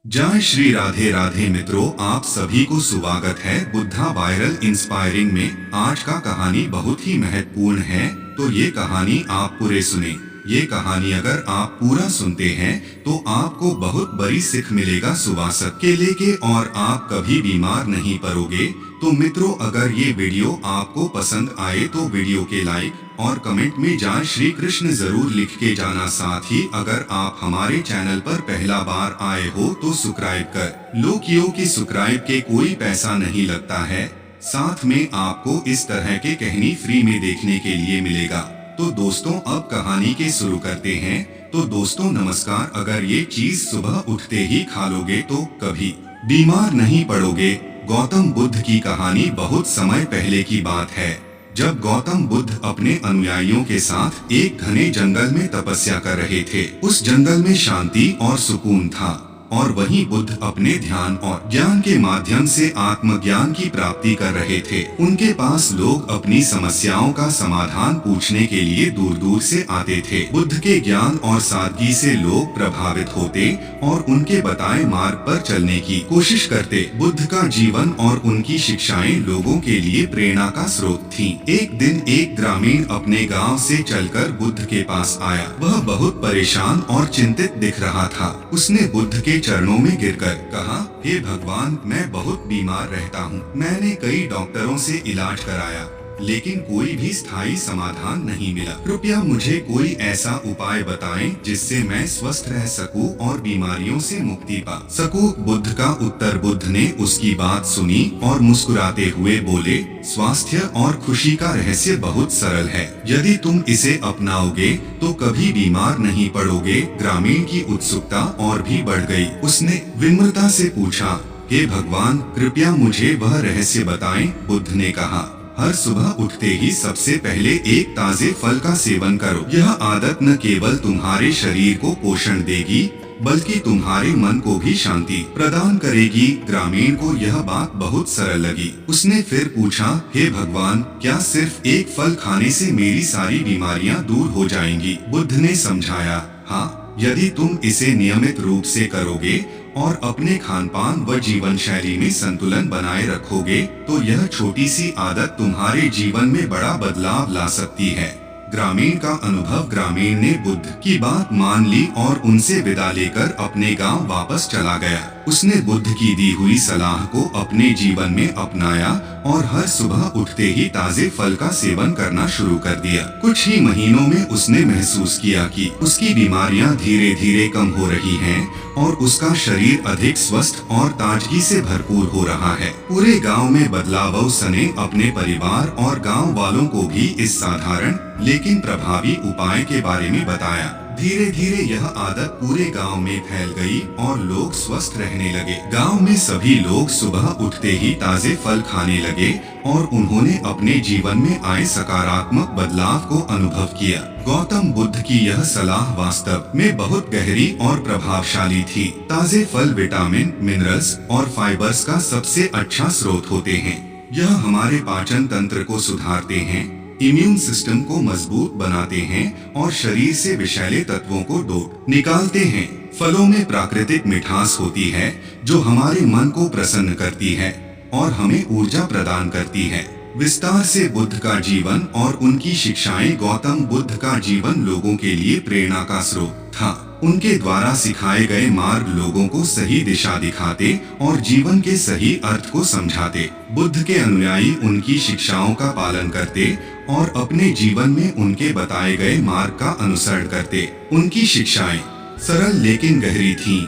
जय श्री राधे राधे मित्रों, आप सभी को स्वागत है बुद्धा वायरल इंस्पायरिंग में। आज का कहानी बहुत ही महत्वपूर्ण है, तो ये कहानी आप पूरे सुने। ये कहानी अगर आप पूरा सुनते हैं तो आपको बहुत बड़ी सीख मिलेगा सुबह के लेके, और आप कभी बीमार नहीं पड़ोगे। तो मित्रों, अगर ये वीडियो आपको पसंद आए तो वीडियो के लाइक और कमेंट में जय श्री कृष्ण जरूर लिख के जाना। साथ ही अगर आप हमारे चैनल पर पहला बार आए हो तो सब्सक्राइब कर लो, क्योंकि सब्सक्राइब के कोई पैसा नहीं लगता है। साथ में आपको इस तरह के कहानी फ्री में देखने के लिए मिलेगा। तो दोस्तों, अब कहानी के शुरू करते हैं। तो दोस्तों नमस्कार। अगर ये चीज सुबह उठते ही खा लोगे तो कभी बीमार नहीं पड़ोगे। गौतम बुद्ध की कहानी बहुत समय पहले की बात है, जब गौतम बुद्ध अपने अनुयायियों के साथ एक घने जंगल में तपस्या कर रहे थे। उस जंगल में शांति और सुकून था, और वहीं बुद्ध अपने ध्यान और ज्ञान के माध्यम से आत्मज्ञान की प्राप्ति कर रहे थे। उनके पास लोग अपनी समस्याओं का समाधान पूछने के लिए दूर दूर से आते थे। बुद्ध के ज्ञान और सादगी से लोग प्रभावित होते और उनके बताए मार्ग पर चलने की कोशिश करते। बुद्ध का जीवन और उनकी शिक्षाएं लोगों के लिए प्रेरणा का स्रोत थीं। एक दिन एक ग्रामीण अपने गांव से चलकर बुद्ध के पास आया। वह बहुत परेशान और चिंतित दिख रहा था। उसने बुद्ध के चरणों में गिरकर कहा, हे भगवान, मैं बहुत बीमार रहता हूँ। मैंने कई डॉक्टरों से इलाज कराया, लेकिन कोई भी स्थायी समाधान नहीं मिला। कृपया मुझे कोई ऐसा उपाय बताएं जिससे मैं स्वस्थ रह सकूं और बीमारियों से मुक्ति पा सकूं। बुद्ध का उत्तर। बुद्ध ने उसकी बात सुनी और मुस्कुराते हुए बोले, स्वास्थ्य और खुशी का रहस्य बहुत सरल है। यदि तुम इसे अपनाओगे तो कभी बीमार नहीं पड़ोगे। ग्रामीण की उत्सुकता और भी बढ़ गई। उसने विनम्रता से पूछा, हे भगवान, कृपया मुझे वह रहस्य बताएं। बुद्ध ने कहा, हर सुबह उठते ही सबसे पहले एक ताजे फल का सेवन करो। यह आदत न केवल तुम्हारे शरीर को पोषण देगी, बल्कि तुम्हारे मन को भी शांति प्रदान करेगी। ग्रामीण को यह बात बहुत सरल लगी। उसने फिर पूछा, हे भगवान, क्या सिर्फ एक फल खाने से मेरी सारी बीमारियां दूर हो जाएंगी? बुद्ध ने समझाया, हाँ, यदि तुम इसे नियमित रूप से करोगे और अपने खानपान व जीवन शैली में संतुलन बनाए रखोगे तो यह छोटी सी आदत तुम्हारे जीवन में बड़ा बदलाव ला सकती है। ग्रामीण का अनुभव। ग्रामीण ने बुद्ध की बात मान ली और उनसे विदा लेकर अपने गांव वापस चला गया। उसने बुद्ध की दी हुई सलाह को अपने जीवन में अपनाया और हर सुबह उठते ही ताजे फल का सेवन करना शुरू कर दिया। कुछ ही महीनों में उसने महसूस किया कि उसकी बीमारियां धीरे धीरे कम हो रही हैं और उसका शरीर अधिक स्वस्थ और ताजगी से भरपूर हो रहा है। पूरे गांव में बदलाव। उसने अपने परिवार और गांव वालों को भी इस साधारण लेकिन प्रभावी उपाय के बारे में बताया। धीरे धीरे यह आदत पूरे गांव में फैल गई और लोग स्वस्थ रहने लगे। गांव में सभी लोग सुबह उठते ही ताजे फल खाने लगे और उन्होंने अपने जीवन में आए सकारात्मक बदलाव को अनुभव किया। गौतम बुद्ध की यह सलाह वास्तव में बहुत गहरी और प्रभावशाली थी। ताजे फल विटामिन, मिनरल्स और फाइबर्स का सबसे अच्छा स्रोत होते हैं। यह हमारे पाचन तंत्र को सुधारते हैं, इम्यून सिस्टम को मजबूत बनाते हैं और शरीर से विषैले तत्वों को निकालते हैं। फलों में प्राकृतिक मिठास होती है जो हमारे मन को प्रसन्न करती है और हमें ऊर्जा प्रदान करती है। विस्तार से बुद्ध का जीवन और उनकी शिक्षाएं। गौतम बुद्ध का जीवन लोगों के लिए प्रेरणा का स्रोत था। उनके द्वारा सिखाए गए मार्ग लोगों को सही दिशा दिखाते और जीवन के सही अर्थ को समझाते। बुद्ध के अनुयायी उनकी शिक्षाओं का पालन करते और अपने जीवन में उनके बताए गए मार्ग का अनुसरण करते। उनकी शिक्षाएं सरल लेकिन गहरी थीं,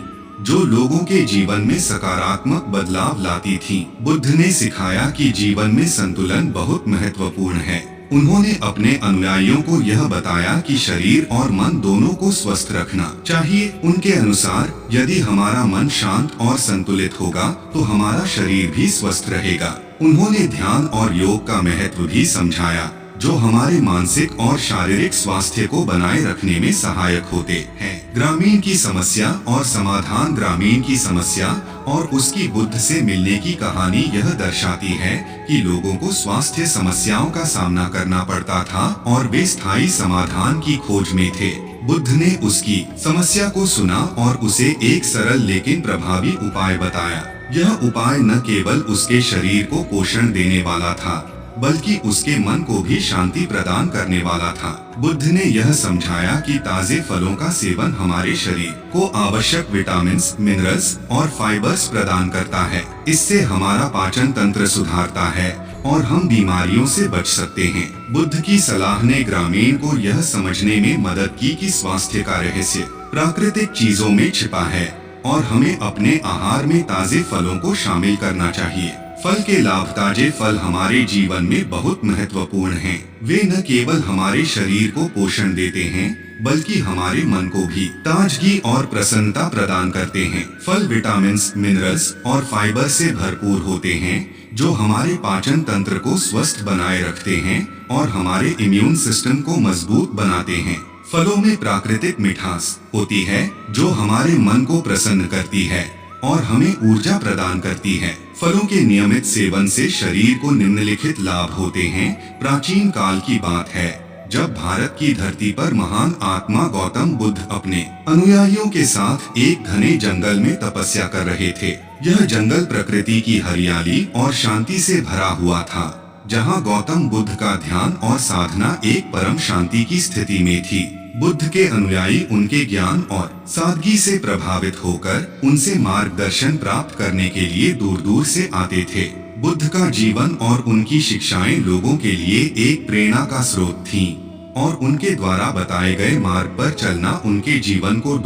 जो लोगों के जीवन में सकारात्मक बदलाव लाती थीं। बुद्ध ने सिखाया कि जीवन में संतुलन बहुत महत्वपूर्ण है। उन्होंने अपने अनुयायियों को यह बताया कि शरीर और मन दोनों को स्वस्थ रखना चाहिए। उनके अनुसार यदि हमारा मन शांत और संतुलित होगा तो हमारा शरीर भी स्वस्थ रहेगा। उन्होंने ध्यान और योग का महत्व भी समझाया, जो हमारे मानसिक और शारीरिक स्वास्थ्य को बनाए रखने में सहायक होते हैं। ग्रामीण की समस्या और समाधान। ग्रामीण की समस्या और उसकी बुद्ध से मिलने की कहानी यह दर्शाती है कि लोगों को स्वास्थ्य समस्याओं का सामना करना पड़ता था और वे स्थायी समाधान की खोज में थे। बुद्ध ने उसकी समस्या को सुना और उसे एक सरल लेकिन प्रभावी उपाय बताया। यह उपाय न केवल उसके शरीर को पोषण देने वाला था, बल्कि उसके मन को भी शांति प्रदान करने वाला था। बुद्ध ने यह समझाया कि ताजे फलों का सेवन हमारे शरीर को आवश्यक विटामिन्स, मिनरल्स और फाइबर्स प्रदान करता है। इससे हमारा पाचन तंत्र सुधारता है और हम बीमारियों से बच सकते हैं। बुद्ध की सलाह ने ग्रामीण को यह समझने में मदद की कि स्वास्थ्य का रहस्य प्राकृतिक चीजों में छिपा है और हमें अपने आहार में ताजे फलों को शामिल करना चाहिए। फल के लाभ। ताजे फल हमारे जीवन में बहुत महत्वपूर्ण हैं। वे न केवल हमारे शरीर को पोषण देते हैं, बल्कि हमारे मन को भी ताजगी और प्रसन्नता प्रदान करते हैं। फल विटामिन्स, मिनरल्स और फाइबर से भरपूर होते हैं, जो हमारे पाचन तंत्र को स्वस्थ बनाए रखते हैं और हमारे इम्यून सिस्टम को मजबूत बनाते हैं। फलों में प्राकृतिक मिठास होती है, जो हमारे मन को प्रसन्न करती है और हमें ऊर्जा प्रदान करती है। फलों के नियमित सेवन से शरीर को निम्नलिखित लाभ होते हैं। प्राचीन काल की बात है, जब भारत की धरती पर महान आत्मा गौतम बुद्ध अपने अनुयायियों के साथ एक घने जंगल में तपस्या कर रहे थे। यह जंगल प्रकृति की हरियाली और शांति से भरा हुआ था, जहां गौतम बुद्ध का ध्यान और साधना एक परम शांति की स्थिति में थी। बुद्ध के अनुयायी उनके ज्ञान और सादगी से प्रभावित होकर उनसे मार्गदर्शन प्राप्त करने के लिए दूर दूर से आते थे। बुद्ध का जीवन और उनकी शिक्षाएं लोगों के लिए एक प्रेरणा का स्रोत थीं और उनके द्वारा बताए गए मार्ग पर चलना उनके जीवन को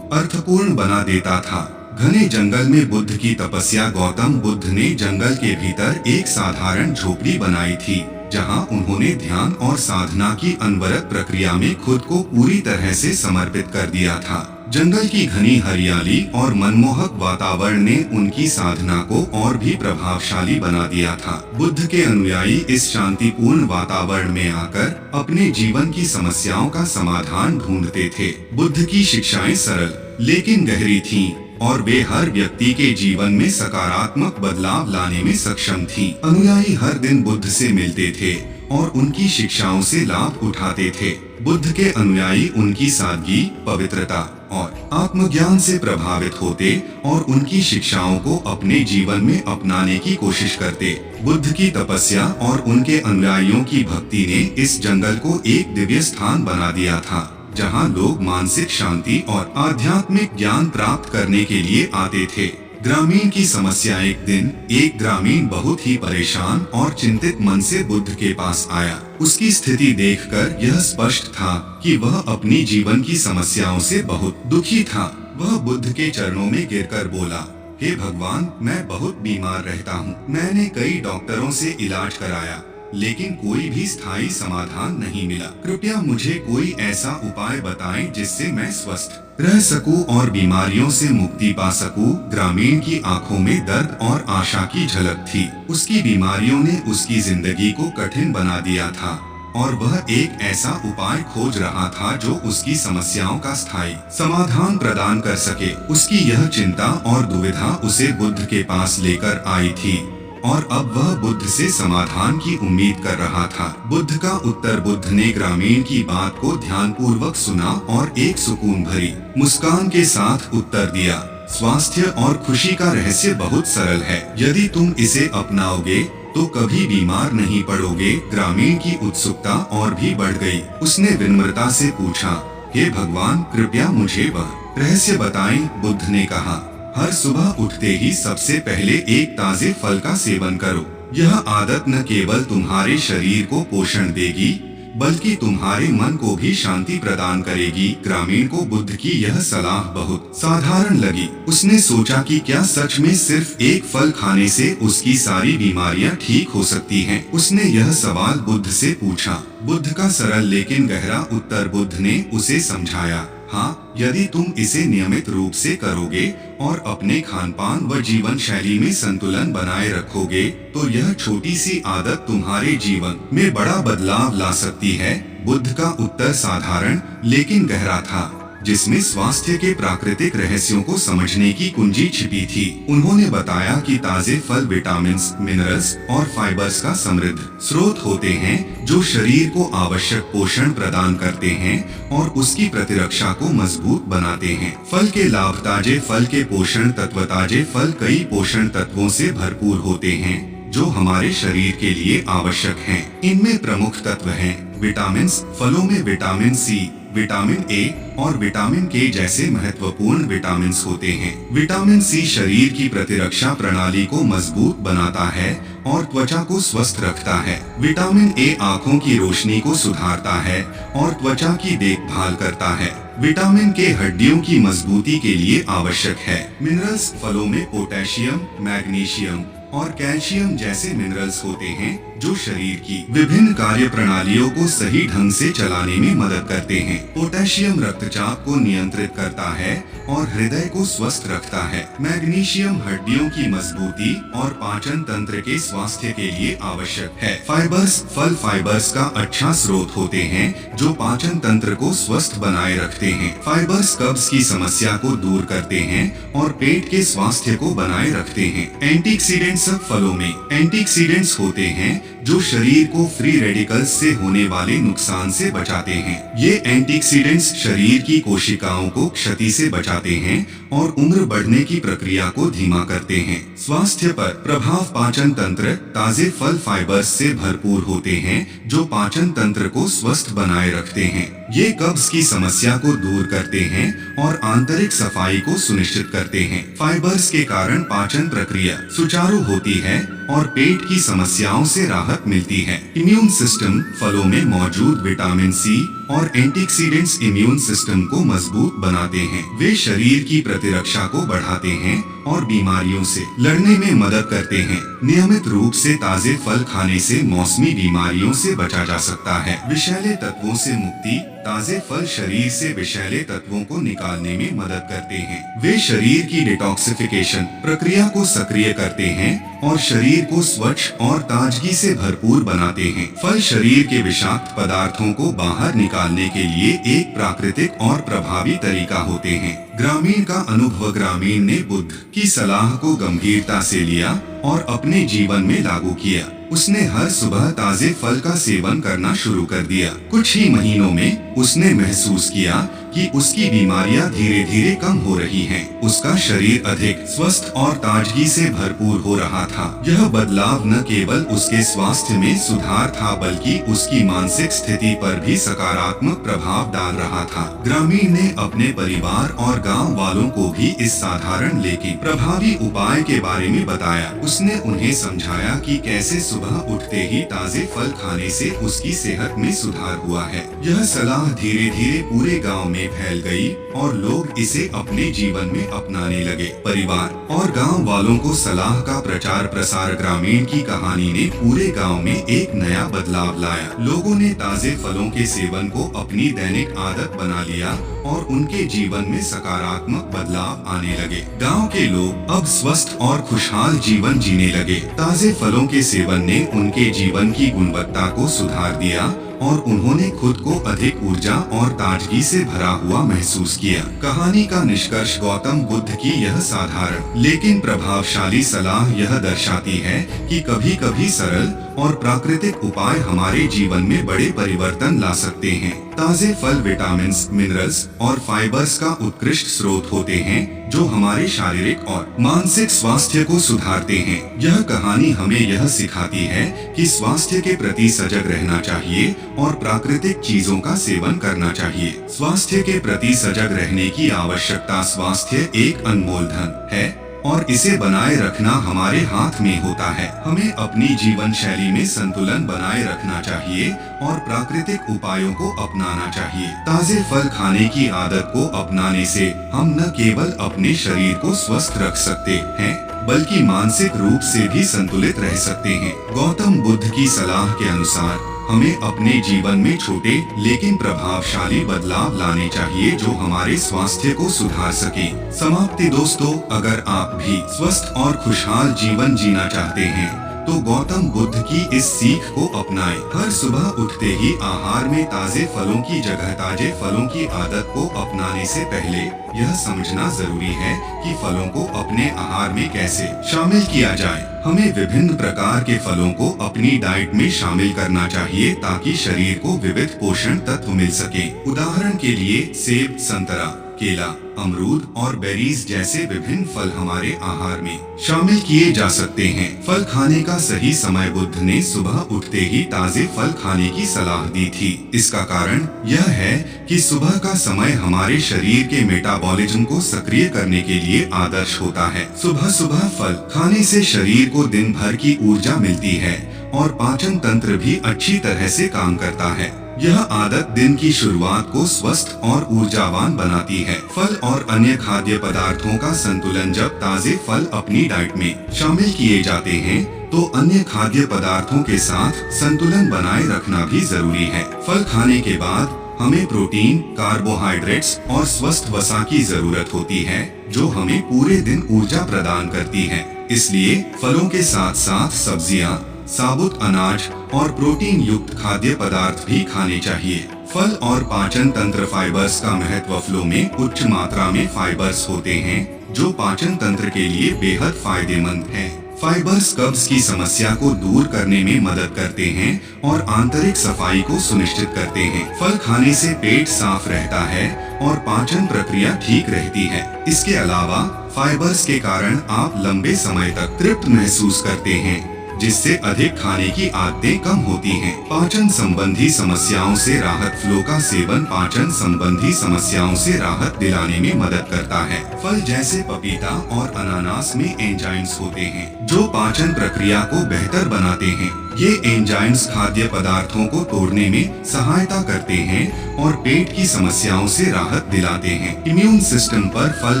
अर्थपूर्ण बना देता था। घने जंगल में बुद्ध की तपस्या। गौतम बुद्ध ने जंगल के भीतर एक साधारण झोपड़ी बनाई थी, जहां उन्होंने ध्यान और साधना की अनवरत प्रक्रिया में खुद को पूरी तरह से समर्पित कर दिया था। जंगल की घनी हरियाली और मनमोहक वातावरण ने उनकी साधना को और भी प्रभावशाली बना दिया था। बुद्ध के अनुयायी इस शांतिपूर्ण वातावरण में आकर अपने जीवन की समस्याओं का समाधान ढूंढते थे। बुद्ध की शिक्षाएं सरल लेकिन गहरी थीं और वे हर व्यक्ति के जीवन में सकारात्मक बदलाव लाने में सक्षम थीं। अनुयायी हर दिन बुद्ध से मिलते थे और उनकी शिक्षाओं से लाभ उठाते थे। बुद्ध के अनुयायी उनकी सादगी, पवित्रता और आत्मज्ञान से प्रभावित होते और उनकी शिक्षाओं को अपने जीवन में अपनाने की कोशिश करते। बुद्ध की तपस्या और उनके अनुयायियों की भक्ति ने इस जंगल को एक दिव्य स्थान बना दिया था, जहां लोग मानसिक शांति और आध्यात्मिक ज्ञान प्राप्त करने के लिए आते थे। ग्रामीण की समस्या। एक दिन एक ग्रामीण बहुत ही परेशान और चिंतित मन से बुद्ध के पास आया। उसकी स्थिति देखकर यह स्पष्ट था कि वह अपनी जीवन की समस्याओं से बहुत दुखी था। वह बुद्ध के चरणों में गिरकर बोला, हे भगवान, मैं बहुत बीमार रहता हूँ। मैंने कई डॉक्टरों से इलाज कराया, लेकिन कोई भी स्थायी समाधान नहीं मिला। कृपया मुझे कोई ऐसा उपाय बताएं जिससे मैं स्वस्थ रह सकूं और बीमारियों से मुक्ति पा सकूं। ग्रामीण की आंखों में दर्द और आशा की झलक थी। उसकी बीमारियों ने उसकी जिंदगी को कठिन बना दिया था और वह एक ऐसा उपाय खोज रहा था जो उसकी समस्याओं का स्थायी समाधान प्रदान कर सके। उसकी यह चिंता और दुविधा उसे बुद्ध के पास लेकर आई थी और अब वह बुद्ध से समाधान की उम्मीद कर रहा था। बुद्ध का उत्तर। बुद्ध ने ग्रामीण की बात को ध्यानपूर्वक सुना और एक सुकून भरी मुस्कान के साथ उत्तर दिया, स्वास्थ्य और खुशी का रहस्य बहुत सरल है। यदि तुम इसे अपनाओगे तो कभी बीमार नहीं पड़ोगे। ग्रामीण की उत्सुकता और भी बढ़ गई। उसने विनम्रता से पूछा, हे भगवान, कृपया मुझे वह रहस्य बताएं। बुद्ध ने कहा, हर सुबह उठते ही सबसे पहले एक ताजे फल का सेवन करो। यह आदत न केवल तुम्हारे शरीर को पोषण देगी, बल्कि तुम्हारे मन को भी शांति प्रदान करेगी। ग्रामीण को बुद्ध की यह सलाह बहुत साधारण लगी। उसने सोचा कि क्या सच में सिर्फ एक फल खाने से उसकी सारी बीमारियां ठीक हो सकती हैं? उसने यह सवाल बुद्ध से पूछा। बुद्ध का सरल लेकिन गहरा उत्तर। बुद्ध ने उसे समझाया, हाँ, यदि तुम इसे नियमित रूप से करोगे और अपने खानपान व जीवन शैली में संतुलन बनाए रखोगे, तो यह छोटी सी आदत तुम्हारे जीवन में बड़ा बदलाव ला सकती है। बुद्ध का उत्तर साधारण लेकिन गहरा था। जिसमें स्वास्थ्य के प्राकृतिक रहस्यों को समझने की कुंजी छिपी थी। उन्होंने बताया कि ताजे फल विटामिन्स, मिनरल्स और फाइबर्स का समृद्ध स्रोत होते हैं, जो शरीर को आवश्यक पोषण प्रदान करते हैं और उसकी प्रतिरक्षा को मजबूत बनाते हैं। फल के लाभ। ताजे फल के पोषण तत्व। ताजे फल कई पोषण तत्वों से भरपूर होते हैं जो हमारे शरीर के लिए आवश्यक हैं। इनमें प्रमुख तत्व हैं विटामिन्स। फलों में विटामिन सी, विटामिन ए और विटामिन के जैसे महत्वपूर्ण विटामिन्स होते हैं। विटामिन सी शरीर की प्रतिरक्षा प्रणाली को मजबूत बनाता है और त्वचा को स्वस्थ रखता है। विटामिन ए आँखों की रोशनी को सुधारता है और त्वचा की देखभाल करता है। विटामिन के हड्डियों की मजबूती के लिए आवश्यक है। मिनरल्स। फलों में पोटेशियम, मैग्नीशियम और कैल्शियम जैसे मिनरल्स होते हैं जो शरीर की विभिन्न कार्य प्रणालियों को सही ढंग से चलाने में मदद करते हैं। पोटेशियम रक्तचाप को नियंत्रित करता है और हृदय को स्वस्थ रखता है। मैग्नीशियम हड्डियों की मजबूती और पाचन तंत्र के स्वास्थ्य के लिए आवश्यक है। फाइबर्स। फल फाइबर्स का अच्छा स्रोत होते हैं जो पाचन तंत्र को स्वस्थ बनाए रखते हैं। फाइबर्स कब्ज की समस्या को दूर करते हैं और पेट के स्वास्थ्य को बनाए रखते हैं। एंटीऑक्सीडेंट्स। फलों में एंटीऑक्सीडेंट्स होते हैं जो शरीर को फ्री रेडिकल्स से होने वाले नुकसान से बचाते हैं। ये एंटीऑक्सीडेंट्स शरीर की कोशिकाओं को क्षति से बचाते हैं और उम्र बढ़ने की प्रक्रिया को धीमा करते हैं। स्वास्थ्य पर प्रभाव। पाचन तंत्र। ताजे फल फाइबर्स से भरपूर होते हैं जो पाचन तंत्र को स्वस्थ बनाए रखते हैं। ये कब्ज की समस्या को दूर करते हैं और आंतरिक सफाई को सुनिश्चित करते हैं। फाइबर्स के कारण पाचन प्रक्रिया सुचारू होती है और पेट की समस्याओं से राहत मिलती है। Immune system. फलों में मौजूद विटामिन सी और एंटीऑक्सीडेंट्स इम्यून सिस्टम को मजबूत बनाते हैं। वे शरीर की प्रतिरक्षा को बढ़ाते हैं और बीमारियों से लड़ने में मदद करते हैं। नियमित रूप से ताजे फल खाने से मौसमी बीमारियों से बचा जा सकता है। विषैले तत्वों से मुक्ति। ताजे फल शरीर से विषैले तत्वों को निकालने में मदद करते हैं। वे शरीर की डिटॉक्सिफिकेशन प्रक्रिया को सक्रिय करते हैं और शरीर को स्वच्छ और ताजगी से भरपूर बनाते हैं। फल शरीर के विषाक्त पदार्थों को बाहर निकालने के लिए एक प्राकृतिक और प्रभावी तरीका होते हैं। ग्रामीण का अनुभव। ग्रामीण ने बुद्ध की सलाह को गंभीरता से लिया और अपने जीवन में लागू किया। उसने हर सुबह ताजे फल का सेवन करना शुरू कर दिया। कुछ ही महीनों में उसने महसूस किया कि उसकी बीमारियां धीरे धीरे कम हो रही हैं। उसका शरीर अधिक स्वस्थ और ताजगी से भरपूर हो रहा था। यह बदलाव न केवल उसके स्वास्थ्य में सुधार था बल्कि उसकी मानसिक स्थिति पर भी सकारात्मक प्रभाव डाल रहा था। ग्रामीण ने अपने परिवार और गांव वालों को भी इस साधारण लेकिन प्रभावी उपाय के बारे में बताया। उसने उन्हें समझाया कि कैसे सुबह उठते ही ताजे फल खाने से उसकी सेहत में सुधार हुआ है। यह सलाह धीरे धीरे पूरे गांव में फैल गई और लोग इसे अपने जीवन में अपनाने लगे। परिवार और गांव वालों को सलाह का प्रचार प्रसार। ग्रामीण की कहानी ने पूरे गांव में एक नया बदलाव लाया। लोगों ने ताजे फलों के सेवन को अपनी दैनिक आदत बना लिया और उनके जीवन में सकारात्मक बदलाव आने लगे। गांव के लोग अब स्वस्थ और खुशहाल जीवन जीने लगे। ताजे फलों के सेवन ने उनके जीवन की गुणवत्ता को सुधार दिया और उन्होंने खुद को अधिक ऊर्जा और ताजगी से भरा हुआ महसूस किया। कहानी का निष्कर्ष। गौतम बुद्ध की यह साधारण लेकिन प्रभावशाली सलाह यह दर्शाती है कि कभी कभी सरल और प्राकृतिक उपाय हमारे जीवन में बड़े परिवर्तन ला सकते हैं। ताजे फल विटामिन्स, मिनरल्स और फाइबर्स का उत्कृष्ट स्रोत होते हैं जो हमारे शारीरिक और मानसिक स्वास्थ्य को सुधारते हैं। यह कहानी हमें यह सिखाती है कि स्वास्थ्य के प्रति सजग रहना चाहिए और प्राकृतिक चीजों का सेवन करना चाहिए। स्वास्थ्य के प्रति सजग रहने की आवश्यकता। स्वास्थ्य एक अनमोल धन है और इसे बनाए रखना हमारे हाथ में होता है। हमें अपनी जीवन शैली में संतुलन बनाए रखना चाहिए और प्राकृतिक उपायों को अपनाना चाहिए। ताजे फल खाने की आदत को अपनाने से हम न केवल अपने शरीर को स्वस्थ रख सकते हैं बल्कि मानसिक रूप से भी संतुलित रह सकते हैं। गौतम बुद्ध की सलाह के अनुसार हमें अपने जीवन में छोटे लेकिन प्रभावशाली बदलाव लाने चाहिए जो हमारे स्वास्थ्य को सुधार सके। समाप्ति। दोस्तों, अगर आप भी स्वस्थ और खुशहाल जीवन जीना चाहते हैं तो गौतम बुद्ध की इस सीख को अपनाएं। हर सुबह उठते ही आहार में ताजे फलों की जगह ताजे फलों की आदत को अपनाने से पहले यह समझना जरूरी है कि फलों को अपने आहार में कैसे शामिल किया जाए। हमें विभिन्न प्रकार के फलों को अपनी डाइट में शामिल करना चाहिए ताकि शरीर को विविध पोषण तत्व मिल सके। उदाहरण के लिए सेब, संतरा, केला, अमरूद और बेरीज जैसे विभिन्न फल हमारे आहार में शामिल किए जा सकते हैं। फल खाने का सही समय बुद्ध ने सुबह उठते ही ताजे फल खाने की सलाह दी थी। इसका कारण यह है कि सुबह का समय हमारे शरीर के मेटाबॉलिज्म को सक्रिय करने के लिए आदर्श होता है। सुबह सुबह फल खाने से शरीर को दिन भर की ऊर्जा मिलती है और पाचन तंत्र भी अच्छी तरह से काम करता है। यह आदत दिन की शुरुआत को स्वस्थ और ऊर्जावान बनाती है। फल और अन्य खाद्य पदार्थों का संतुलन जब ताजे फल अपनी डाइट में शामिल किए जाते हैं तो अन्य खाद्य पदार्थों के साथ संतुलन बनाए रखना भी जरूरी है। फल खाने के बाद हमें प्रोटीन, कार्बोहाइड्रेट्स और स्वस्थ वसा की जरूरत होती है जो हमें पूरे दिन ऊर्जा प्रदान करती है। इसलिए फलों के साथ साथ सब्जियां, साबुत अनाज और प्रोटीन युक्त खाद्य पदार्थ भी खाने चाहिए। फल और पाचन तंत्र फाइबर्स का महत्व। फलों में उच्च मात्रा में फाइबर्स होते हैं जो पाचन तंत्र के लिए बेहद फायदेमंद हैं। फाइबर्स कब्ज की समस्या को दूर करने में मदद करते हैं और आंतरिक सफाई को सुनिश्चित करते हैं। फल खाने से पेट साफ रहता है और पाचन प्रक्रिया ठीक रहती है। इसके अलावा फाइबर्स के कारण आप लंबे समय तक तृप्त महसूस करते हैं जिससे अधिक खाने की आदतें कम होती हैं। पाचन संबंधी समस्याओं से राहत। फलों का सेवन पाचन संबंधी समस्याओं से राहत दिलाने में मदद करता है। फल जैसे पपीता और अनानास में एंजाइम्स होते हैं जो पाचन प्रक्रिया को बेहतर बनाते हैं। ये एंजाइम्स खाद्य पदार्थों को तोड़ने में सहायता करते हैं और पेट की समस्याओं से राहत दिलाते हैं। इम्यून सिस्टम पर फल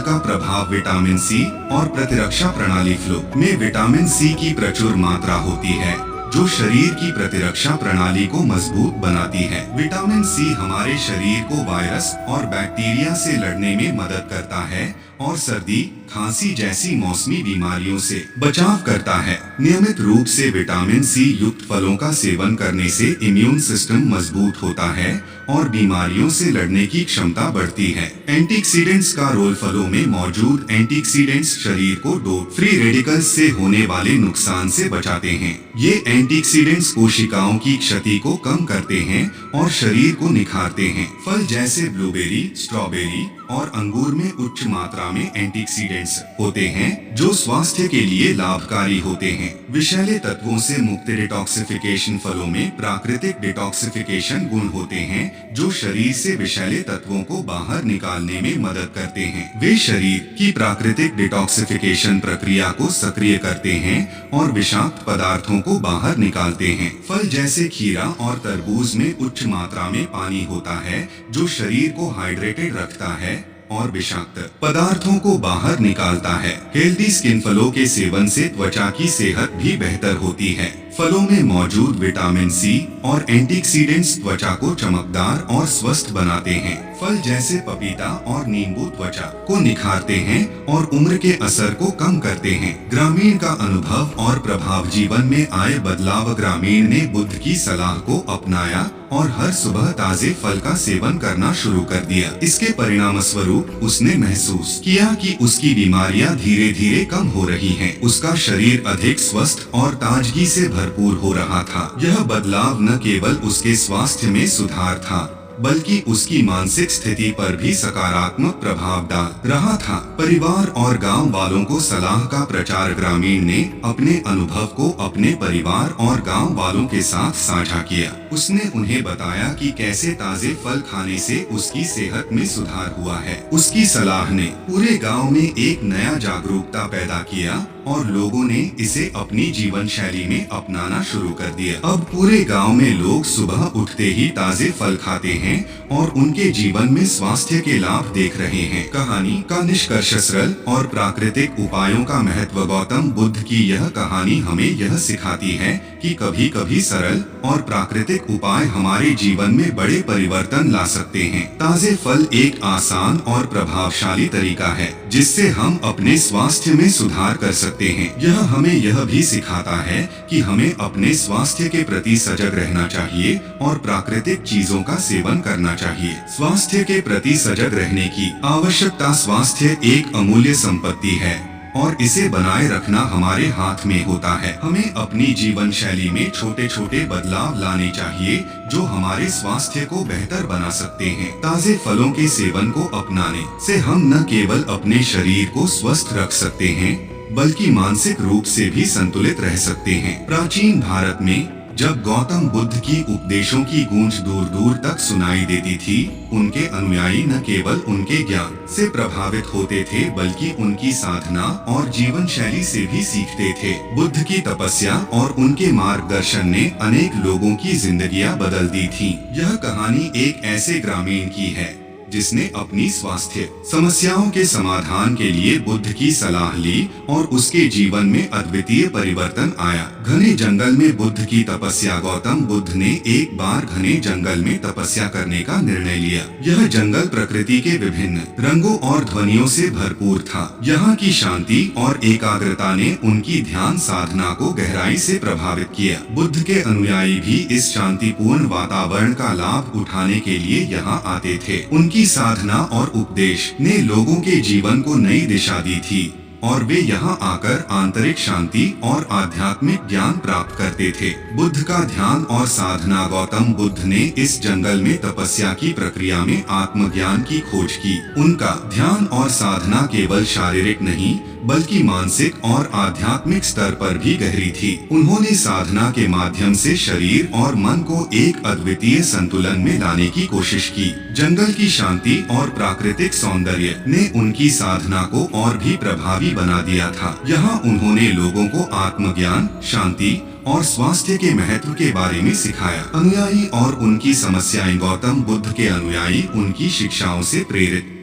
का प्रभाव। विटामिन सी और प्रतिरक्षा प्रणाली। फलों में विटामिन सी की प्रचुर मात्रा होती है जो शरीर की प्रतिरक्षा प्रणाली को मजबूत बनाती है। विटामिन सी हमारे शरीर को वायरस और बैक्टीरिया से लड़ने में मदद करता है और सर्दी, खांसी जैसी मौसमी बीमारियों से बचाव करता है। नियमित रूप से विटामिन सी युक्त फलों का सेवन करने से इम्यून सिस्टम मजबूत होता है और बीमारियों से लड़ने की क्षमता बढ़ती है। एंटीऑक्सीडेंट्स का रोल। फलों में मौजूद एंटीऑक्सीडेंट्स शरीर को फ्री रेडिकल्स से होने वाले नुकसान से बचाते हैं। ये एंटीऑक्सीडेंट्स कोशिकाओं की क्षति को कम करते हैं और शरीर को निखारते हैं। फल जैसे ब्लूबेरी, स्ट्रॉबेरी और अंगूर में उच्च मात्रा में एंटीऑक्सीडेंट्स होते हैं जो स्वास्थ्य के लिए लाभकारी होते हैं। विषैले तत्वों से मुक्त। डिटॉक्सिफिकेशन। फलों में प्राकृतिक डिटॉक्सिफिकेशन गुण होते हैं जो शरीर से विषैले तत्वों को बाहर निकालने में मदद करते हैं। वे शरीर की प्राकृतिक डिटॉक्सिफिकेशन प्रक्रिया को सक्रिय करते हैं और विषाक्त पदार्थों को बाहर निकालते हैं। फल जैसे खीरा और तरबूज में उच्च मात्रा में पानी होता है जो शरीर को हाइड्रेटेड रखता है और विषाक्त पदार्थों को बाहर निकालता है। Healthy skin. फलों के सेवन से त्वचा की सेहत भी बेहतर होती है। फलों में मौजूद विटामिन सी और एंटीऑक्सीडेंट्स त्वचा को चमकदार और स्वस्थ बनाते हैं। फल जैसे पपीता और नींबू त्वचा को निखारते हैं और उम्र के असर को कम करते हैं। ग्रामीण का अनुभव और प्रभाव। जीवन में आए बदलाव। ग्रामीण ने बुद्ध की सलाह को अपनाया और हर सुबह ताजे फल का सेवन करना शुरू कर दिया। इसके परिणाम स्वरूप उसने महसूस किया कि उसकी बीमारियां धीरे धीरे कम हो रही हैं। उसका शरीर अधिक स्वस्थ और ताजगी से भरपूर हो रहा था। यह बदलाव न केवल उसके स्वास्थ्य में सुधार था बल्कि उसकी मानसिक स्थिति पर भी सकारात्मक प्रभाव डाल रहा था। परिवार और गांव वालों को सलाह का प्रचार। ग्रामीण ने अपने अनुभव को अपने परिवार और गांव वालों के साथ साझा किया। उसने उन्हें बताया कि कैसे ताजे फल खाने से उसकी सेहत में सुधार हुआ है। उसकी सलाह ने पूरे गांव में एक नया जागरूकता पैदा किया और लोगों ने इसे अपनी जीवन शैली में अपनाना शुरू कर दिया। अब पूरे गांव में लोग सुबह उठते ही ताजे फल खाते हैं हैं और उनके जीवन में स्वास्थ्य के लाभ देख रहे हैं। कहानी का निष्कर्ष सरल और प्राकृतिक उपायों का महत्व। गौतम बुद्ध की यह कहानी हमें यह सिखाती है कि कभी कभी सरल और प्राकृतिक उपाय हमारे जीवन में बड़े परिवर्तन ला सकते हैं। ताजे फल एक आसान और प्रभावशाली तरीका है जिससे हम अपने स्वास्थ्य में सुधार कर सकते हैं। यह हमें यह भी सिखाता है कि हमें अपने स्वास्थ्य के प्रति सजग रहना चाहिए और प्राकृतिक चीजों का सेवन करना चाहिए। स्वास्थ्य के प्रति सजग रहने की आवश्यकता। स्वास्थ्य एक अमूल्य संपत्ति है और इसे बनाए रखना हमारे हाथ में होता है। हमें अपनी जीवन शैली में छोटे छोटे बदलाव लाने चाहिए जो हमारे स्वास्थ्य को बेहतर बना सकते हैं। ताजे फलों के सेवन को अपनाने से हम न केवल अपने शरीर को स्वस्थ रख सकते हैं बल्कि मानसिक रूप से भी संतुलित रह सकते हैं। प्राचीन भारत में जब गौतम बुद्ध की उपदेशों की गूंज दूर दूर तक सुनाई देती थी, उनके अनुयायी न केवल उनके ज्ञान से प्रभावित होते थे बल्कि उनकी साधना और जीवन शैली से भी सीखते थे। बुद्ध की तपस्या और उनके मार्गदर्शन ने अनेक लोगों की जिंदगियां बदल दी थीं। यह कहानी एक ऐसे ग्रामीण की है जिसने अपनी स्वास्थ्य समस्याओं के समाधान के लिए बुद्ध की सलाह ली और उसके जीवन में अद्वितीय परिवर्तन आया। घने जंगल में बुद्ध की तपस्या। गौतम बुद्ध ने एक बार घने जंगल में तपस्या करने का निर्णय लिया। यह जंगल प्रकृति के विभिन्न रंगों और ध्वनियों से भरपूर था। यहाँ की शांति और एकाग्रता ने उनकी ध्यान साधना को गहराई से प्रभावित किया। बुद्ध के अनुयायी भी इस शांतिपूर्ण वातावरण का लाभ उठाने के लिए यहाँ आते थे। उनकी साधना और उपदेश ने लोगों के जीवन को नई दिशा दी थी और वे यहाँ आकर आंतरिक शांति और आध्यात्मिक ज्ञान प्राप्त करते थे। बुद्ध का ध्यान और साधना। गौतम बुद्ध ने इस जंगल में तपस्या की प्रक्रिया में आत्मज्ञान की खोज की। उनका ध्यान और साधना केवल शारीरिक नहीं बल्कि मानसिक और आध्यात्मिक स्तर पर भी गहरी थी। उन्होंने साधना के माध्यम से शरीर और मन को एक अद्वितीय संतुलन में लाने की कोशिश की। जंगल की शांति और प्राकृतिक सौंदर्य ने उनकी साधना को और भी प्रभावी बना दिया था। यहाँ उन्होंने लोगों को आत्मज्ञान, शांति और स्वास्थ्य के महत्व के बारे में सिखाया। अनुयायी और उनकी समस्याएं। गौतम बुद्ध के अनुयायी उनकी शिक्षाओं से प्रेरित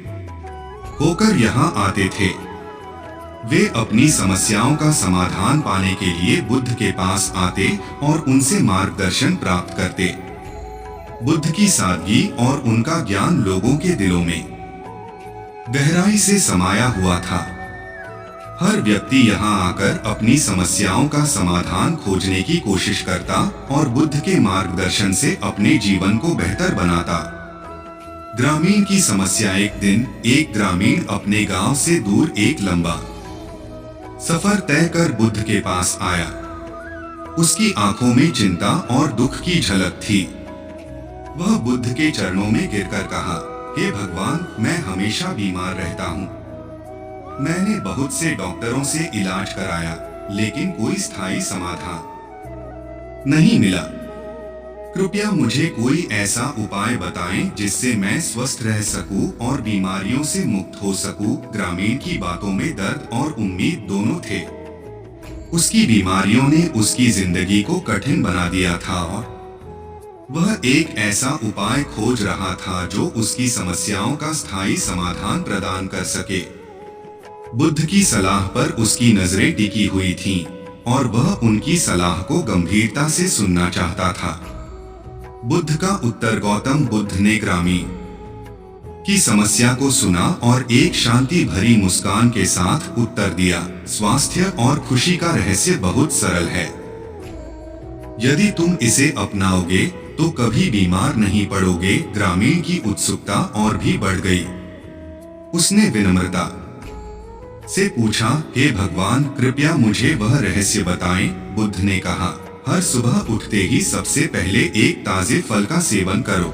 होकर यहाँ आते थे। वे अपनी समस्याओं का समाधान पाने के लिए बुद्ध के पास आते और उनसे मार्गदर्शन प्राप्त करते। बुद्ध की सादगी और उनका ज्ञान लोगों के दिलों में गहराई से समाया हुआ था। हर व्यक्ति यहाँ आकर अपनी समस्याओं का समाधान खोजने की कोशिश करता और बुद्ध के मार्गदर्शन से अपने जीवन को बेहतर बनाता। ग्रामीण की समस्या। एक दिन एक ग्रामीण अपने गांव से दूर एक लंबा सफर तय कर बुद्ध के पास आया। उसकी आंखों में चिंता और दुख की झलक थी। वह बुद्ध के चरणों में गिरकर कहा, हे भगवान, मैं हमेशा बीमार रहता हूँ। मैंने बहुत से डॉक्टरों से इलाज कराया लेकिन कोई स्थायी समाधान नहीं मिला। कृपया मुझे कोई ऐसा उपाय बताएं जिससे मैं स्वस्थ रह सकूं और बीमारियों से मुक्त हो सकूं। ग्रामीण की बातों में दर्द और उम्मीद दोनों थे। उसकी बीमारियों ने उसकी जिंदगी को कठिन बना दिया था और वह एक ऐसा उपाय खोज रहा था जो उसकी समस्याओं का स्थायी समाधान प्रदान कर सके। बुद्ध की सलाह पर उसकी नजरें टिकी हुई थीं और वह उनकी सलाह को गंभीरता से सुनना चाहता था। बुद्ध का उत्तर। गौतम बुद्ध ने ग्रामीण की समस्या को सुना और एक शांति भरी मुस्कान के साथ उत्तर दिया, स्वास्थ्य और खुशी का रहस्य बहुत सरल है। यदि तुम इसे अपनाओगे तो कभी बीमार नहीं पड़ोगे। ग्रामीण की उत्सुकता और भी बढ़ गई। उसने विनम्रता से पूछा, हे भगवान, कृपया मुझे वह रहस्य बताएं। बुद्ध ने कहा, हर सुबह उठते ही सबसे पहले एक ताजे फल का सेवन करो।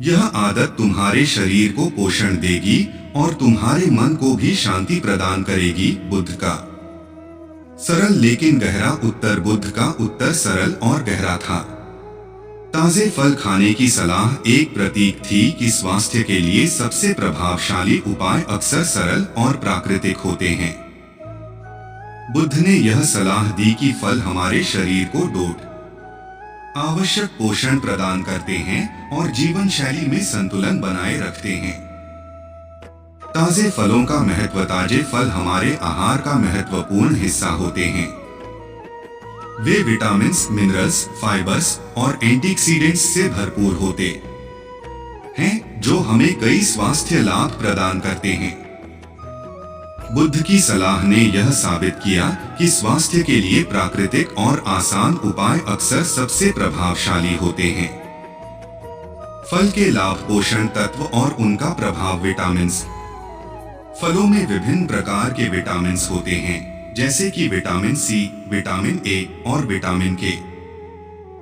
यह आदत तुम्हारे शरीर को पोषण देगी और तुम्हारे मन को भी शांति प्रदान करेगी। बुद्ध का सरल लेकिन गहरा उत्तर। बुद्ध का उत्तर सरल और गहरा था। ताजे फल खाने की सलाह एक प्रतीक थी कि स्वास्थ्य के लिए सबसे प्रभावशाली उपाय अक्सर सरल और प्राकृतिक होते हैं। बुद्ध ने यह सलाह दी कि फल हमारे शरीर को डोट आवश्यक पोषण प्रदान करते हैं और जीवन शैली में संतुलन बनाए रखते हैं। ताजे फलों का महत्व। ताजे फल हमारे आहार का महत्वपूर्ण हिस्सा होते हैं। वे विटामिन्स, मिनरल्स, फाइबर्स और एंटीऑक्सीडेंट्स से भरपूर होते हैं जो हमें कई स्वास्थ्य लाभ प्रदान करते हैं। बुद्ध की सलाह ने यह साबित किया कि स्वास्थ्य के लिए प्राकृतिक और आसान उपाय अक्सर सबसे प्रभावशाली होते हैं। फल के लाभ। पोषण तत्व और उनका प्रभाव। विटामिन्स। फलों में विभिन्न प्रकार के विटामिन्स होते हैं जैसे कि विटामिन सी, विटामिन ए और विटामिन के।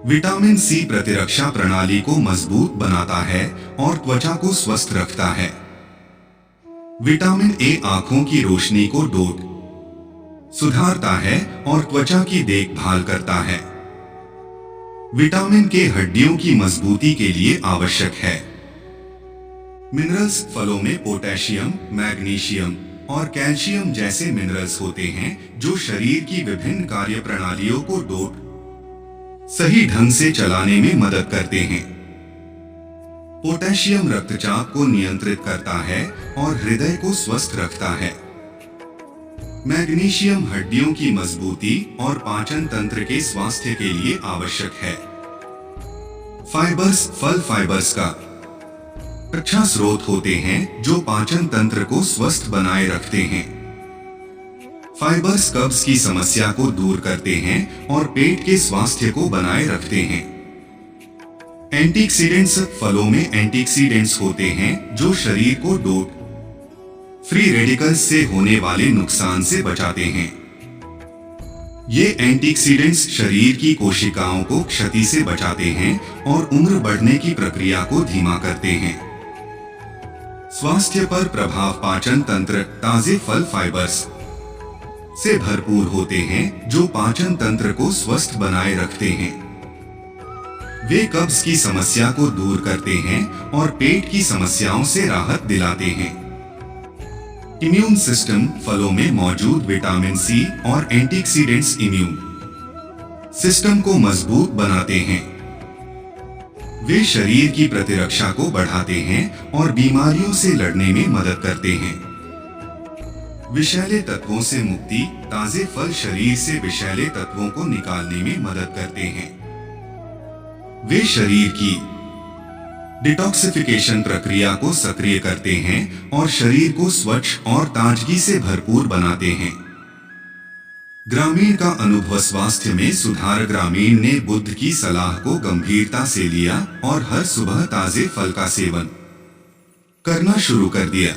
विटामिन सी प्रतिरक्षा प्रणाली को मजबूत बनाता है और त्वचा को स्वस्थ रखता है। विटामिन ए आंखों की रोशनी को सुधारता है और त्वचा की देखभाल करता है। विटामिन के हड्डियों की मजबूती के लिए आवश्यक है। मिनरल्स। फलों में पोटेशियम, मैग्नीशियम और कैल्शियम जैसे मिनरल्स होते हैं जो शरीर की विभिन्न कार्य प्रणालियों को सही ढंग से चलाने में मदद करते हैं। पोटेशियम रक्तचाप को नियंत्रित करता है और हृदय को स्वस्थ रखता है। मैग्नीशियम हड्डियों की मजबूती और पाचन तंत्र के स्वास्थ्य के लिए आवश्यक है। फाइबर्स। फल फाइबर्स का अच्छा स्रोत होते हैं जो पाचन तंत्र को स्वस्थ बनाए रखते हैं। फाइबर्स कब्ज की समस्या को दूर करते हैं और पेट के स्वास्थ्य को बनाए रखते हैं। एंटीऑक्सीडेंट्स। फलों में एंटीऑक्सीडेंट्स होते हैं जो शरीर को फ्री रेडिकल्स से होने वाले नुकसान से बचाते हैं। ये एंटीऑक्सीडेंट्स शरीर की कोशिकाओं को क्षति से बचाते हैं और उम्र बढ़ने की प्रक्रिया को धीमा करते हैं। स्वास्थ्य पर प्रभाव। पाचन तंत्र। ताजे फल फाइबर्स से भरपूर होते हैं जो पाचन तंत्र को स्वस्थ बनाए रखते हैं। वे कब्ज की समस्या को दूर करते हैं और पेट की समस्याओं से राहत दिलाते हैं। Immune system. फलों में मौजूद विटामिन सी और एंटीऑक्सीडेंट्स इम्यून सिस्टम को मजबूत बनाते हैं। वे शरीर की प्रतिरक्षा को बढ़ाते हैं और बीमारियों से लड़ने में मदद करते हैं। विषैले तत्वों से मुक्ति। ताजे फल शरीर से विषैले तत्वों को निकालने में मदद करते हैं। वे शरीर की डिटॉक्सिफिकेशन प्रक्रिया को सक्रिय करते हैं और शरीर को स्वच्छ और ताजगी से भरपूर बनाते हैं। ग्रामीण का अनुभव। स्वास्थ्य में सुधार। ग्रामीण ने बुद्ध की सलाह को गंभीरता से लिया और हर सुबह ताजे फल का सेवन करना शुरू कर दिया।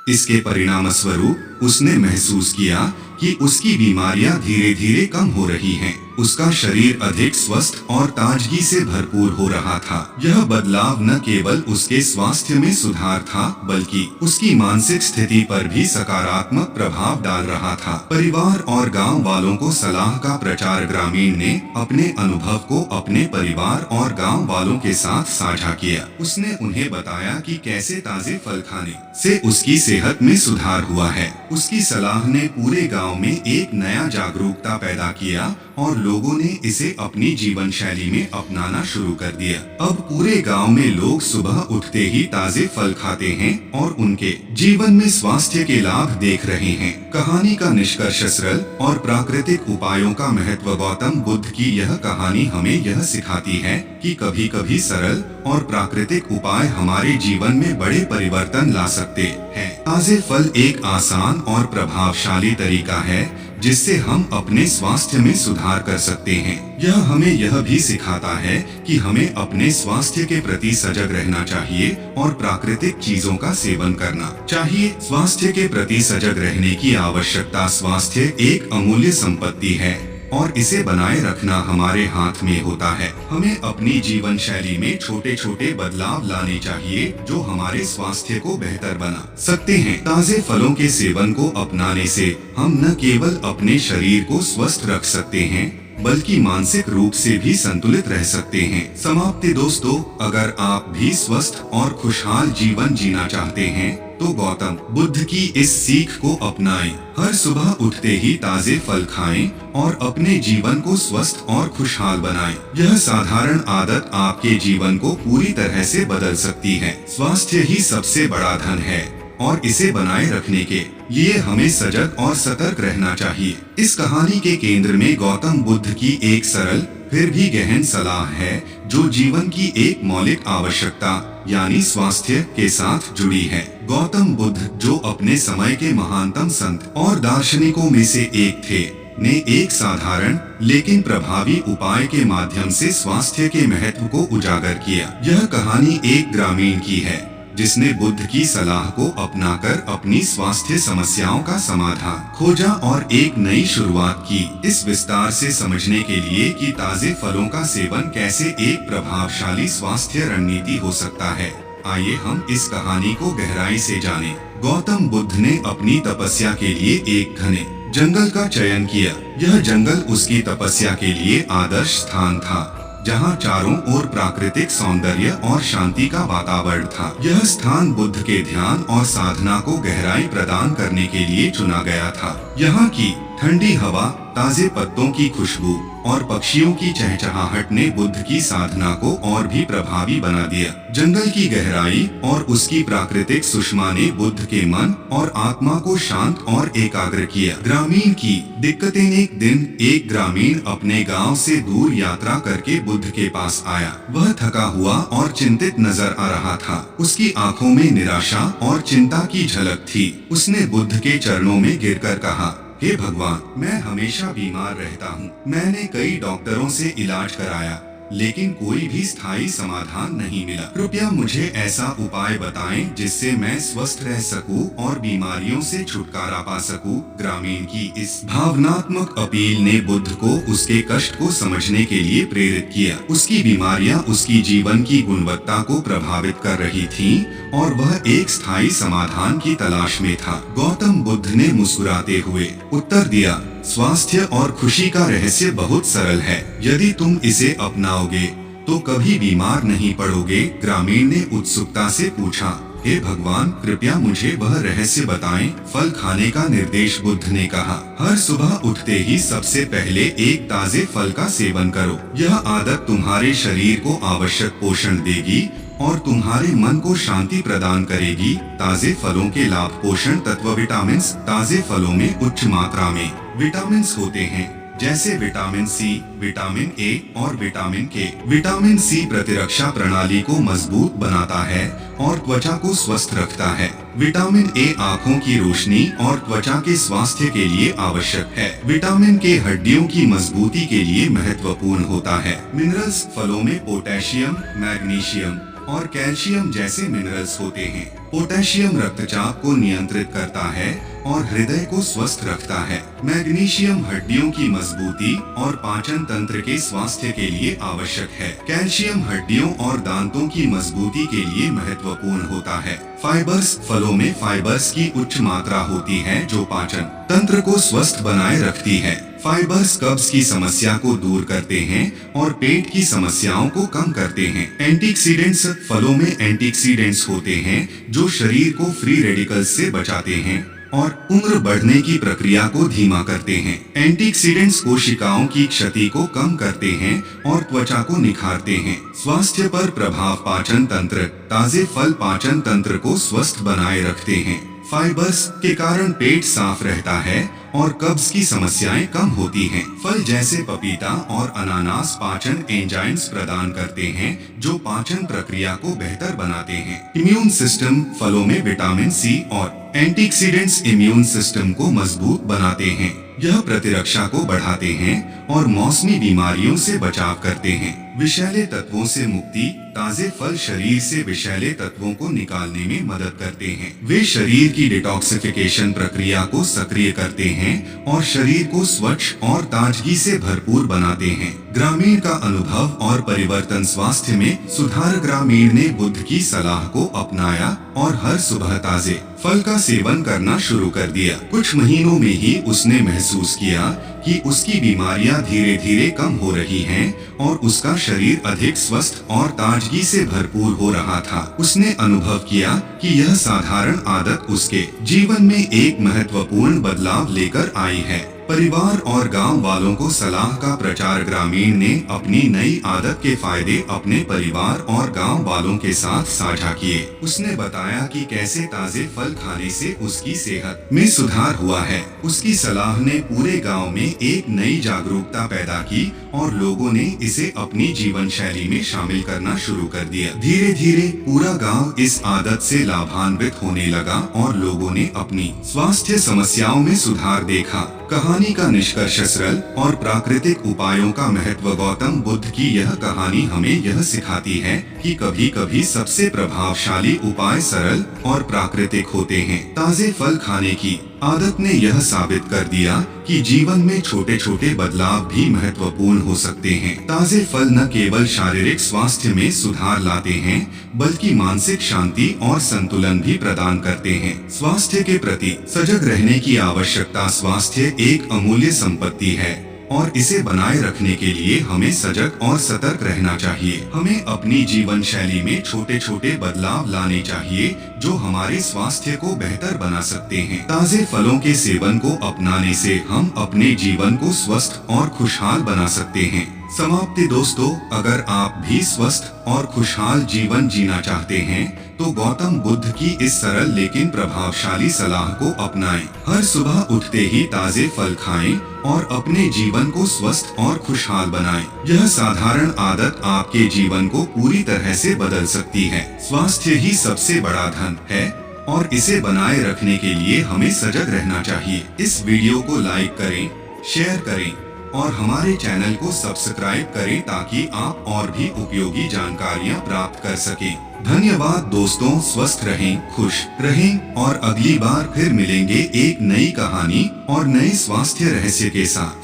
इसके परिणामस्वरूप उसने महसूस किया कि उसकी बीमारियां धीरे धीरे कम हो रही हैं। उसका शरीर अधिक स्वस्थ और ताजगी से भरपूर हो रहा था। यह बदलाव न केवल उसके स्वास्थ्य में सुधार था बल्कि उसकी मानसिक स्थिति पर भी सकारात्मक प्रभाव डाल रहा था। परिवार और गांव वालों को सलाह का प्रचार। ग्रामीण ने अपने अनुभव को अपने परिवार और गांव वालों के साथ साझा किया। उसने उन्हें बताया कि कैसे ताजे फल खाने से उसकी सेहत में सुधार हुआ है। उसकी सलाह ने पूरे गांव में एक नया जागरूकता पैदा किया और लोगों ने इसे अपनी जीवन शैली में अपनाना शुरू कर दिया। अब पूरे गांव में लोग सुबह उठते ही ताजे फल खाते हैं और उनके जीवन में स्वास्थ्य के लाभ देख रहे हैं। कहानी का निष्कर्ष। सरल और प्राकृतिक उपायों का महत्व। गौतम बुद्ध की यह कहानी हमें यह सिखाती है कि कभी कभी सरल और प्राकृतिक उपाय हमारे जीवन में बड़े परिवर्तन ला सकते हैं। ताजे फल एक आसान और प्रभावशाली तरीका है जिससे हम अपने स्वास्थ्य में सुधार कर सकते हैं। यह हमें यह भी सिखाता है कि हमें अपने स्वास्थ्य के प्रति सजग रहना चाहिए और प्राकृतिक चीजों का सेवन करना चाहिए। स्वास्थ्य के प्रति सजग रहने की आवश्यकता। स्वास्थ्य एक अमूल्य संपत्ति है और इसे बनाए रखना हमारे हाथ में होता है। हमें अपनी जीवन शैली में छोटे छोटे बदलाव लाने चाहिए जो हमारे स्वास्थ्य को बेहतर बना सकते हैं। ताजे फलों के सेवन को अपनाने से हम न केवल अपने शरीर को स्वस्थ रख सकते हैं बल्कि मानसिक रूप से भी संतुलित रह सकते हैं। समाप्ति। दोस्तों, अगर आप भी स्वस्थ और खुशहाल जीवन जीना चाहते हैं तो गौतम बुद्ध की इस सीख को अपनाएं। हर सुबह उठते ही ताजे फल खाएं और अपने जीवन को स्वस्थ और खुशहाल बनाएं। यह साधारण आदत आपके जीवन को पूरी तरह से बदल सकती है। स्वास्थ्य ही सबसे बड़ा धन है और इसे बनाए रखने के लिए हमें सजग और सतर्क रहना चाहिए। इस कहानी के केंद्र में गौतम बुद्ध की एक सरल फिर भी गहन सलाह है जो जीवन की एक मौलिक आवश्यकता यानी स्वास्थ्य के साथ जुड़ी है। गौतम बुद्ध जो अपने समय के महानतम संत और दार्शनिकों में से एक थे, ने एक साधारण लेकिन प्रभावी उपाय के माध्यम से स्वास्थ्य के महत्व को उजागर किया। यह कहानी एक ग्रामीण की है जिसने बुद्ध की सलाह को अपनाकर अपनी स्वास्थ्य समस्याओं का समाधान खोजा और एक नई शुरुआत की। इस विस्तार से समझने के लिए कि ताजे फलों का सेवन कैसे एक प्रभावशाली स्वास्थ्य रणनीति हो सकता है, आइए हम इस कहानी को गहराई से जानें। गौतम बुद्ध ने अपनी तपस्या के लिए एक घने जंगल का चयन किया। यह जंगल उसकी तपस्या के लिए आदर्श स्थान था, जहाँ चारों ओर प्राकृतिक सौंदर्य और शांति का वातावरण था। यह स्थान बुद्ध के ध्यान और साधना को गहराई प्रदान करने के लिए चुना गया था। यहाँ की ठंडी हवा, ताजे पत्तों की खुशबू और पक्षियों की चहचहाहट ने बुद्ध की साधना को और भी प्रभावी बना दिया। जंगल की गहराई और उसकी प्राकृतिक सुषमा ने बुद्ध के मन और आत्मा को शांत और एकाग्र किया। ग्रामीण की दिक्कतें। एक दिन एक ग्रामीण अपने गांव से दूर यात्रा करके बुद्ध के पास आया। वह थका हुआ और चिंतित नजर आ रहा था। उसकी आंखों में निराशा और चिंता की झलक थी। उसने बुद्ध के चरणों में गिरकर कहा, हे भगवान, मैं हमेशा बीमार रहता हूँ। मैंने कई डॉक्टरों से इलाज कराया लेकिन कोई भी स्थायी समाधान नहीं मिला। कृपया मुझे ऐसा उपाय बताएं जिससे मैं स्वस्थ रह सकूं और बीमारियों से छुटकारा पा सकूं। ग्रामीण की इस भावनात्मक अपील ने बुद्ध को उसके कष्ट को समझने के लिए प्रेरित किया। उसकी बीमारियां उसकी जीवन की गुणवत्ता को प्रभावित कर रही थीं और वह एक स्थायी समाधान की तलाश में था। गौतम बुद्ध ने मुस्कुराते हुए उत्तर दिया, स्वास्थ्य और खुशी का रहस्य बहुत सरल है। यदि तुम इसे अपनाओगे तो कभी बीमार नहीं पड़ोगे। ग्रामीण ने उत्सुकता से पूछा, हे भगवान, कृपया मुझे वह रहस्य बताएं। फल खाने का निर्देश बुद्ध ने कहा, हर सुबह उठते ही सबसे पहले एक ताजे फल का सेवन करो। यह आदत तुम्हारे शरीर को आवश्यक पोषण देगी और तुम्हारे मन को शांति प्रदान करेगी। ताजे फलों के लाभ। पोषण तत्व। विटामिन। ताजे फलों में उच्च मात्रा में विटामिन होते हैं जैसे विटामिन सी, विटामिन ए और विटामिन के। विटामिन सी प्रतिरक्षा प्रणाली को मजबूत बनाता है और त्वचा को स्वस्थ रखता है। विटामिन ए आँखों की रोशनी और त्वचा के स्वास्थ्य के लिए आवश्यक है। विटामिन के हड्डियों की मजबूती के लिए महत्वपूर्ण होता है। मिनरल्स। फलों में पोटेशियम, मैग्नीशियम और कैल्शियम जैसे मिनरल्स होते हैं। पोटेशियम रक्तचाप को नियंत्रित करता है और हृदय को स्वस्थ रखता है। मैग्नीशियम हड्डियों की मजबूती और पाचन तंत्र के स्वास्थ्य के लिए आवश्यक है। कैल्शियम हड्डियों और दांतों की मजबूती के लिए महत्वपूर्ण होता है। फाइबर्स। फलों में फाइबर्स की उच्च मात्रा होती है जो पाचन तंत्र को स्वस्थ बनाए रखती है। फाइबर्स कब्ज की समस्या को दूर करते हैं और पेट की समस्याओं को कम करते हैं। एंटीऑक्सीडेंट्स। फलों में एंटीऑक्सीडेंट्स होते हैं जो शरीर को फ्री रेडिकल्स से बचाते हैं और उम्र बढ़ने की प्रक्रिया को धीमा करते हैं। एंटीऑक्सीडेंट्स कोशिकाओं की क्षति को कम करते हैं और त्वचा को निखारते हैं। स्वास्थ्य पर प्रभाव। पाचन तंत्र। ताजे फल पाचन तंत्र को स्वस्थ बनाए रखते हैं। फाइबर्स के कारण पेट साफ रहता है और कब्ज की समस्याएं कम होती हैं। फल जैसे पपीता और अनानास पाचन एंजाइम्स प्रदान करते हैं जो पाचन प्रक्रिया को बेहतर बनाते हैं। Immune system. फलों में विटामिन सी और एंटीऑक्सीडेंट्स इम्यून सिस्टम को मजबूत बनाते हैं। यह प्रतिरक्षा को बढ़ाते हैं और मौसमी बीमारियों से बचाव करते हैं। विषैले तत्वों से मुक्ति। ताजे फल शरीर से विषैले तत्वों को निकालने में मदद करते हैं। वे शरीर की डिटॉक्सिफिकेशन प्रक्रिया को सक्रिय करते हैं और शरीर को स्वच्छ और ताजगी से भरपूर बनाते हैं। ग्रामीण का अनुभव और परिवर्तन। स्वास्थ्य में सुधार। ग्रामीण ने बुद्ध की सलाह को अपनाया और हर सुबह ताजे फल का सेवन करना शुरू कर दिया। कुछ महीनों में ही उसने महसूस किया कि उसकी बीमारियां धीरे धीरे कम हो रही हैं और उसका शरीर अधिक स्वस्थ और ताजगी से भरपूर हो रहा था। उसने अनुभव किया कि यह साधारण आदत उसके जीवन में एक महत्वपूर्ण बदलाव लेकर आई है। परिवार और गांव वालों को सलाह का प्रचार। ग्रामीण ने अपनी नई आदत के फायदे अपने परिवार और गांव वालों के साथ साझा किए। उसने बताया कि कैसे ताजे फल खाने से उसकी सेहत में सुधार हुआ है। उसकी सलाह ने पूरे गांव में एक नई जागरूकता पैदा की और लोगों ने इसे अपनी जीवन शैली में शामिल करना शुरू कर दिया। धीरे धीरे पूरा गांव इस आदत से लाभान्वित होने लगा और लोगों ने अपनी स्वास्थ्य समस्याओं में सुधार देखा। कहानी का निष्कर्ष सरल और प्राकृतिक उपायों का महत्व। गौतम बुद्ध की यह कहानी हमें यह सिखाती है कि कभी कभी सबसे प्रभावशाली उपाय सरल और प्राकृतिक होते हैं। ताजे फल खाने की आदत ने यह साबित कर दिया कि जीवन में छोटे छोटे बदलाव भी महत्वपूर्ण हो सकते हैं। ताजे फल न केवल शारीरिक स्वास्थ्य में सुधार लाते हैं बल्कि मानसिक शांति और संतुलन भी प्रदान करते हैं। स्वास्थ्य के प्रति सजग रहने की आवश्यकता। स्वास्थ्य एक अमूल्य संपत्ति है और इसे बनाए रखने के लिए हमें सजग और सतर्क रहना चाहिए। हमें अपनी जीवन शैली में छोटे छोटे बदलाव लाने चाहिए जो हमारे स्वास्थ्य को बेहतर बना सकते हैं। ताजे फलों के सेवन को अपनाने से हम अपने जीवन को स्वस्थ और खुशहाल बना सकते हैं। समाप्ति। दोस्तों, अगर आप भी स्वस्थ और खुशहाल जीवन जीना चाहते हैं तो गौतम बुद्ध की इस सरल लेकिन प्रभावशाली सलाह को अपनाएं। हर सुबह उठते ही ताजे फल खाएं और अपने जीवन को स्वस्थ और खुशहाल बनाएं। यह साधारण आदत आपके जीवन को पूरी तरह से बदल सकती है। स्वास्थ्य ही सबसे बड़ा धन है और इसे बनाए रखने के लिए हमें सजग रहना चाहिए। इस वीडियो को लाइक करें, शेयर करें और हमारे चैनल को सब्सक्राइब करें ताकि आप और भी उपयोगी जानकारियां प्राप्त कर सकें। धन्यवाद दोस्तों। स्वस्थ रहें, खुश रहें और अगली बार फिर मिलेंगे एक नई कहानी और नए स्वास्थ्य रहस्य के साथ।